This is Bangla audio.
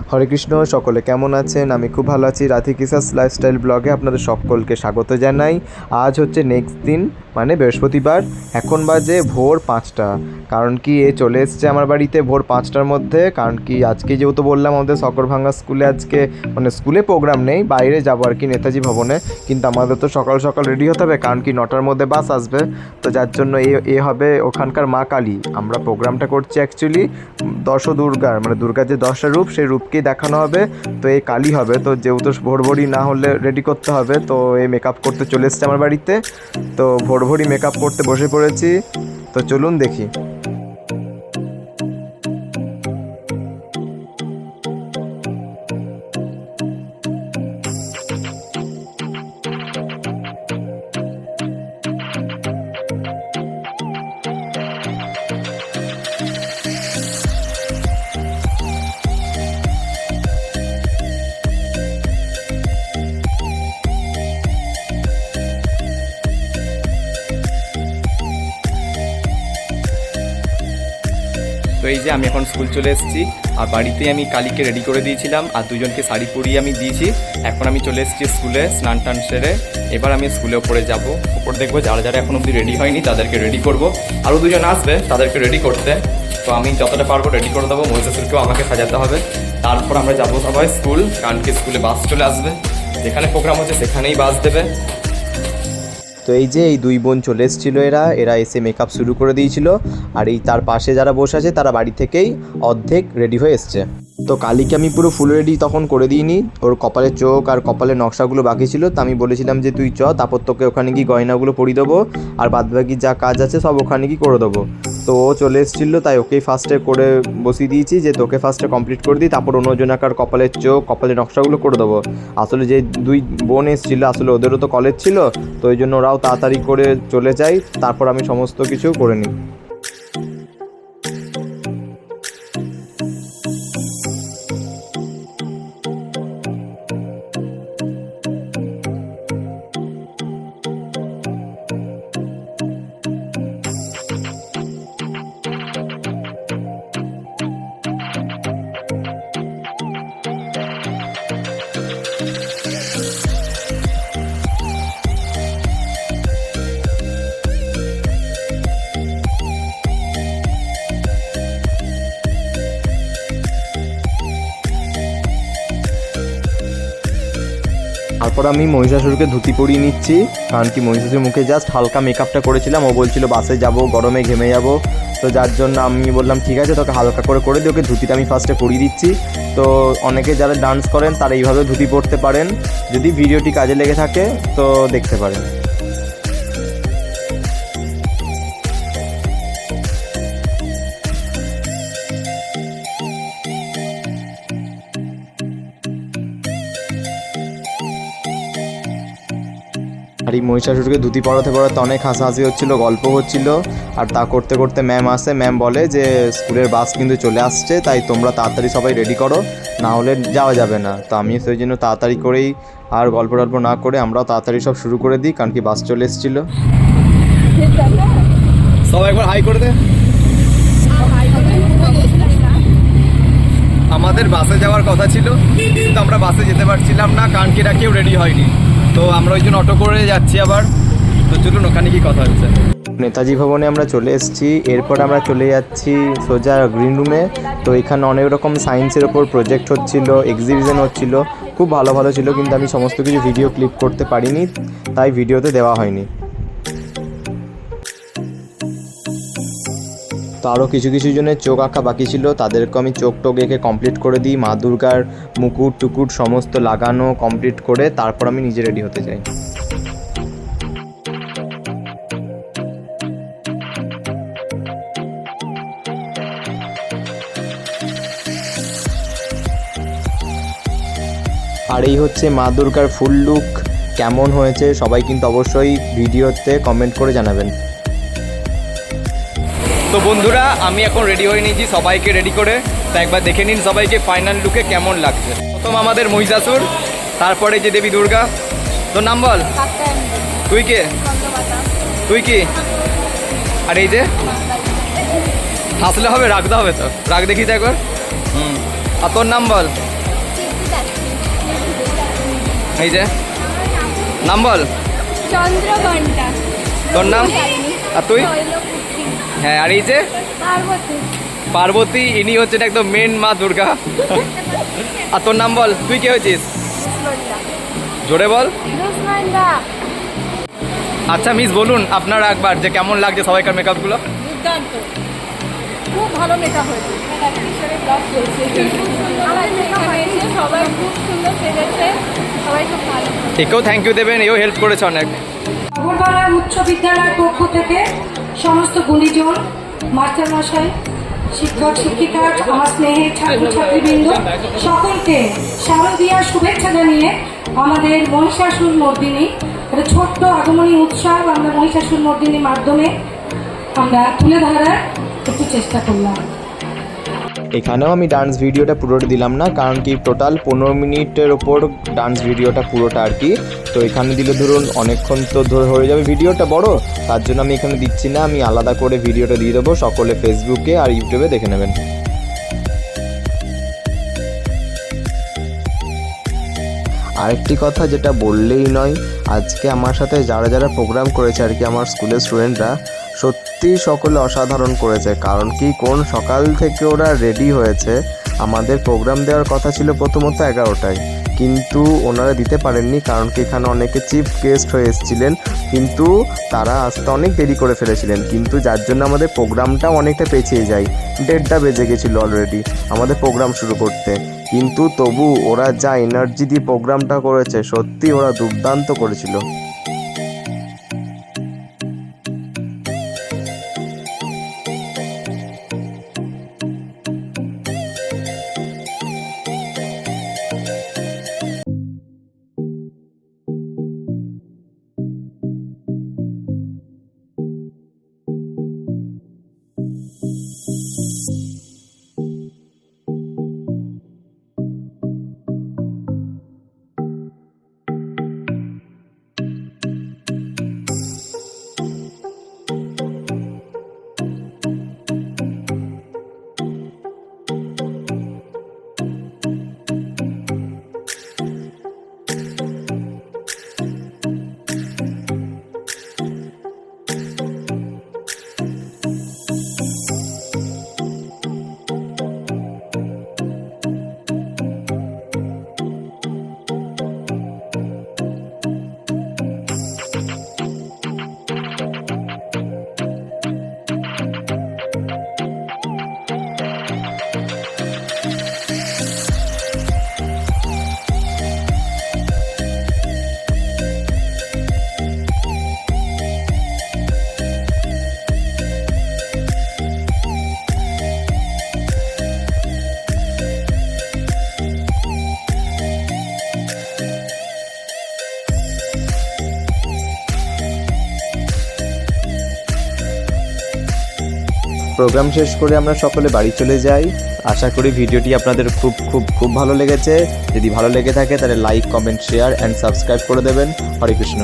হরে কৃষ্ণ, সকলে কেমন আছেন? আমি খুব ভালো আছি। রাধিকিসাস লাইফস্টাইল ব্লগে আপনাদের সকলকে স্বাগত জানাই। আজ হচ্ছে নেক্সট দিন, মানে বৃহস্পতিবার। এখন বাজে ভোর 5টা। কারণ কি চলে এসছে আমার বাড়িতে ভোর 5টার মধ্যে। কারণ কি আজকে যেহেতু বললাম আমাদের সকরভাঙ্গা স্কুলে আজকে মানে স্কুলে প্রোগ্রাম নেই, বাইরে যাবো আর কি নেতাজি ভবনে। কিন্তু আমাদের তো সকাল সকাল রেডি হতে হবে, কারণ কি 9টার মধ্যে বাস আসবে। তো যার জন্য এ হবে ওখানকার মা কালী। আমরা প্রোগ্রামটা করছি অ্যাকচুয়ালি দুর্গার, মানে দুর্গার যে 10টা রূপ সেই রূপকেই দেখানো হবে। তো এই কালী হবে, তো যেহেতু ভোরভোরই না হলে রেডি করতে হবে, তো এই মেকআপ করতে চলে এসছে আমার বাড়িতে। তো ভোরভোরই মেকআপ করতে বসে পড়েছি। তো চলুন দেখি। তো এই যে আমি এখন স্কুল চলে এসেছি, আর বাড়িতে আমি কালীকে রেডি করে দিয়েছিলাম আর দুজনকে শাড়ি পরিয়ে আমি দিয়েছি। এখন আমি চলে এসেছি স্কুলে স্নান টান সেরে। এবার আমি স্কুলে ওপরে যাব, ওপরে দেখবো যারা যারা এখন অবধি রেডি হয়নি তাদেরকে রেডি করব। আরও দুজন আসবে তাদেরকে রেডি করতে। তো আমি যতটা পারবো রেডি করে দেবো। মহিষাসুরকেও আমাকে সাজাতে হবে। তারপর আমরা যাবো সবাই স্কুল, কারণ কি স্কুলে বাস চলে আসবে। যেখানে প্রোগ্রাম হচ্ছে সেখানেই বাস দেবে। তো এই যে এই দুই বোন চলে এসেছিলো, এরা এসে মেকআপ শুরু করে দিয়েছিল। আর এই তার পাশে যারা বসে আছে তারা বাড়ি থেকেই অর্ধেক রেডি হয়ে এসছে। তো কালীকে আমি পুরো ফুল রেডি তখন করে দিইনি, ওর কপালের চোখ আর কপালের নকশাগুলো বাকি ছিল। তো আমি বলেছিলাম যে তুই তারপর তোকে ওখানে গিয়ে গয়নাগুলো পরিয়ে দেবো, আর বাদবাকি যা কাজ আছে সব ওখানে গিয়ে করে দেবো। তো ও চলে এসেছিলো, তাই ওকেই ফার্স্টে করে বসিয়ে দিয়েছি যে তোকে ফার্স্টে কমপ্লিট করে দিই, তারপর অন্যজনাকার কপালের চোখ কপালের নকশাগুলো করে দেবো। আসলে যে দুই বোন এসেছিলো আসলে ওদেরও তো কলেজ ছিল, তো ওই জন্য ওরাও তাড়াতাড়ি করে চলে যায়, তারপর আমি সমস্ত কিছু করে নিই। তারপর আমি মহিষাসুরকে ধুতি পরিয়ে নিচ্ছি, কারণ কি মহিষাসুরের মুখে জাস্ট হালকা মেকআপটা করেছিলাম। ও বলছিল বাসে যাব, গরমে ঘেমে যাব। তো যার জন্য আমি বললাম ঠিক আছে তোকে হালকা করে দিই। ওকে ধুতিটা আমি ফার্স্টে পরিয়ে দিচ্ছি। তো অনেকে যারা ডান্স করেন তারা এইভাবে ধুতি পরতে পারেন। যদি ভিডিওটি কাজে লেগে থাকে তো দেখতে পারেন। আর এই মহিষাসুরকে ধুতি পরাতে অনেক হাসাহাসি হচ্ছিলো, গল্প হচ্ছিল। আর তা করতে করতে ম্যাম আসে, ম্যাম বলে যে স্কুলের বাস কিন্তু চলে আসছে, তাই তোমরা তাড়াতাড়ি সবাই রেডি করো, না হলে যাওয়া যাবে না। তো আমি সেই জন্য তাড়াতাড়ি করেই আর গল্প টল্প না করে আমরাও তাড়াতাড়ি সব শুরু করে দিই, কারণ কি বাস চলে এসেছিলো। সবাই একবার হাই করে দে। আমাদের বাসে যাওয়ার কথা ছিল, কিন্তু আমরা বাসে যেতে পারছিলাম না, কারণ কি এরা কেউ রেডি হয়নি। তো আমরা ওই জন্য অটো করে যাচ্ছি আবার। তো চলুন ওখানে কি কথা হচ্ছে। নেতাজি ভবনে আমরা চলে এসেছি, এরপর আমরা চলে যাচ্ছি সোজা গ্রিন রুমে। তো এখানে অনেক রকম সায়েন্সের ওপর প্রজেক্ট হচ্ছিল, এক্সিবিশন হচ্ছিল, খুব ভালো ভালো ছিল। কিন্তু আমি সমস্ত কিছু ভিডিও ক্লিপ করতে পারিনি, তাই ভিডিওতে দেওয়া হয়নি। তো আরও কিছু জনের চোখ আঁকা বাকি ছিল, তাদেরকে আমি চোখ টোক এঁকে কমপ্লিট করে দিই। মা দুর্গার মুকুট টুকুট সমস্ত লাগানো কমপ্লিট করে তারপর আমি নিজে রেডি হতে যাই। আর এই হচ্ছে মা দুর্গার ফুল লুক। কেমন হয়েছে সবাই কিন্তু অবশ্যই ভিডিওতে কমেন্ট করে জানাবেন। তো বন্ধুরা আমি এখন রেডি হয়ে নিয়েছি সবাইকে রেডি করে। তো একবার দেখে নিন সবাইকে ফাইনাল লুকে কেমন লাগছে। প্রথম আমাদের মহিষাসুর, তারপরে যে দেবী দুর্গা। তোর নাম বল। তুই কে? তুই কি? আর এই যে হাসলে হবে, রাখতে হবে তো, রাখ দেখি তো একবার। আর তোর নাম বল। এই যে নাম বল। চন্দ্রঘণ্টা। তোর নাম? আর তুই? হ্যাঁ, আর এই যে পার্বতী। পার্বতী, ইনি হচ্ছেন একদম মেন মা দুর্গা। আর তোর নাম বল, তুই কে হয়েছিস? জোরে বল। আচ্ছা মিস, বলুন আপনারা একবার যে কেমন লাগছে সবাইকার মেকআপগুলো? দুর্দান্ত, খুব ভালো মেকআপ হয়েছে। সবাই খুব সুন্দর সেজেছে, সবাই খুব ভালো। একেও থ্যাংক ইউ দেবেন, এও হেল্প করেছে অনেক। নগরপাড়া উচ্চ বিদ্যালয়ের পক্ষ থেকে সমস্ত গুণীজন, মাস্টারমশাই, শিক্ষক শিক্ষিকা, আমার স্নেহের ছাত্রছাত্রীবৃন্দ সকলকে শারদীয়ার শুভেচ্ছা জানিয়ে আমাদের মহিষাসুর মর্দিনী একটা ছোট্ট আগমনী উৎসব আমরা মহিষাসুর মর্দিনীর মাধ্যমে আমরা তুলে ধরার একটু চেষ্টা করলাম। এখানেও আমি ডান্স ভিডিওটা পুরোটা দিলাম না, কারণ কি টোটাল 15 মিনিটের ওপর ডান্স ভিডিওটা পুরোটা আর কি। তো এখানে দিলে ধরুন অনেকক্ষণ তো ধরে হয়ে যাবে ভিডিওটা বড়, তার জন্য আমি এখানে দিচ্ছি না। আমি আলাদা করে ভিডিওটা দিয়ে দেবো, সকলে ফেসবুকে আর ইউটিউবে দেখে নেবেন। আরেকটি কথা যেটা বললেই নয়, আজকে আমার সাথে যারা যারা প্রোগ্রাম করেছে আর কি আমার স্কুলের স্টুডেন্টরা, সত্যি সকলে অসাধারণ করেছে। কারণ কি কোন সকাল থেকে ওরা রেডি হয়েছে। আমাদের প্রোগ্রাম দেওয়ার কথা ছিল প্রথমত 11টায়, কিন্তু ওনারা দিতে পারেননি, কারণ কি এখানে অনেকে চিফ গেস্ট হয়ে এসেছিলেন, কিন্তু তারা আসতে অনেক দেরি করে ফেলেছিলেন, কিন্তু যার জন্য আমাদের প্রোগ্রামটাও অনেকটা পেছিয়ে যায়। 1:30টা বেজে গেছিলো অলরেডি আমাদের প্রোগ্রাম শুরু করতে, কিন্তু তবু ওরা যা এনার্জি দিয়ে প্রোগ্রামটা করেছে, সত্যি ওরা দুর্দান্ত করেছিল। প্রোগ্রাম শেষ করে আমরা সকলে বাড়ি চলে যাই। আশা করি ভিডিওটি আপনাদের খুব খুব খুব ভালো লেগেছে। যদি ভালো লেগে থাকে তাহলে like, comment, share and subscribe করে দেবেন। হরে কৃষ্ণ।